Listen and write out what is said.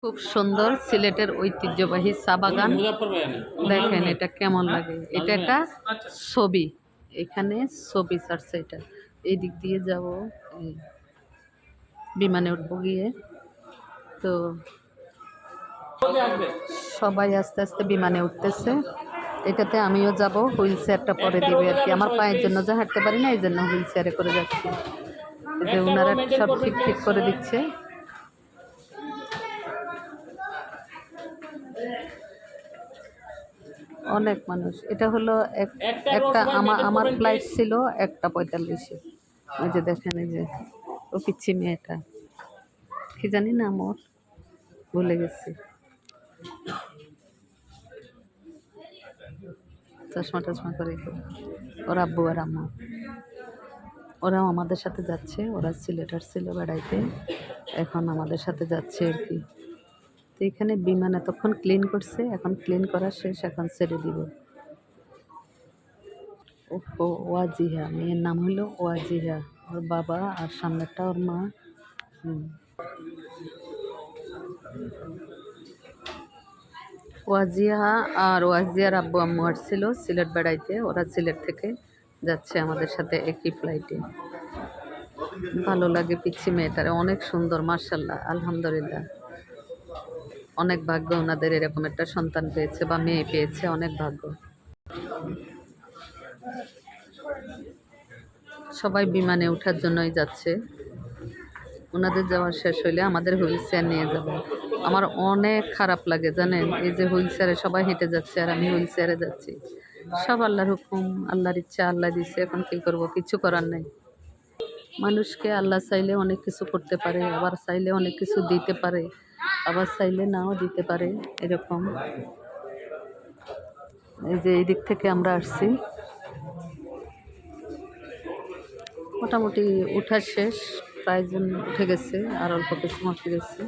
খুব সুন্দর সিলেটের ঐতিহ্যবাহী চা বাগান। দেখেন এটা কেমন লাগে। এটা একটা ছবি, এখানে ছবি ছাড়ছে। এটা এই দিক দিয়ে যাব, বিমানে উঠবো গিয়ে। তো সবাই আস্তে আস্তে বিমানে উঠতেছে। এটাতে আমিও যাব, হুইল চেয়ারটা পরে দিবে আর কি। আমার পায়ের জন্য যা হাঁটতে পারি না, এই জন্য হুইল চেয়ারে করে যাচ্ছি। যে ওনারা সব ঠিক ঠিক করে দিচ্ছে। অনেক মানুষ। এটা হলো একটা আমার ফ্লাইট ছিল 1:45-এ। ওই যে দেখেন, এই যে ও পিচ্ছি মেয়েটা, কি জানি না, মোর ভুলে গেছি। চশমা টশমা করে ওর আব্বু আর আম্মা, ওরাও আমাদের সাথে যাচ্ছে। ওরা সিলেটার ছিল বেড়াইতে, এখন আমাদের সাথে যাচ্ছে আর কি। তো এখানে বিমান এতক্ষণ ক্লিন করছে, এখন ক্লিন করা শেষ, এখন ছেড়ে দিব। ও ওয়াজিহা, মেয়ের নাম হলো ওয়াজিহা। ওর বাবা আর সামনেরটা ওর মা। ওয়াজিহা আর ওয়াজিয়ার আব্বু আম্মু আসছিল সিলেট বেড়াইতে। ওরা সিলেট থেকে যাচ্ছে আমাদের সাথে একই ফ্লাইটে। ভালো লাগে পিচ্ছি মেয়েটারে, অনেক সুন্দর, মার্শাল্লাহ, আলহামদুলিল্লাহ। অনেক ভাগ্য ওনাদের, এরকম একটা সন্তান পেয়েছে বা মেয়ে পেয়েছে, অনেক ভাগ্য। সবাই বিমানে ওঠার জন্যই যাচ্ছে। ওনাদের যাওয়া শেষ হইলে আমাদের হুইল চেয়ার নিয়ে যাবে। আমার অনেক খারাপ লাগে জানেন, এই যে হুইল চেয়ারে সবাই হেঁটে যাচ্ছে আর আমি হুইল চেয়ারে যাচ্ছি। সব আল্লাহর হুকুম, আল্লাহর ইচ্ছা, আল্লাহ দিচ্ছে, এখন কী করবো, কিছু করার নেই। মানুষকে আল্লাহ চাইলে অনেক কিছু করতে পারে, আবার চাইলে অনেক কিছু দিতে পারে, আবার চাইলে নাও দিতে পারে, এরকম। এই যে এই দিক থেকে আমরা আসছি, মোটামুটি উঠা শেষ, প্রায় জন উঠে গেছে, আর অল্প কিছু উঠে গেছে।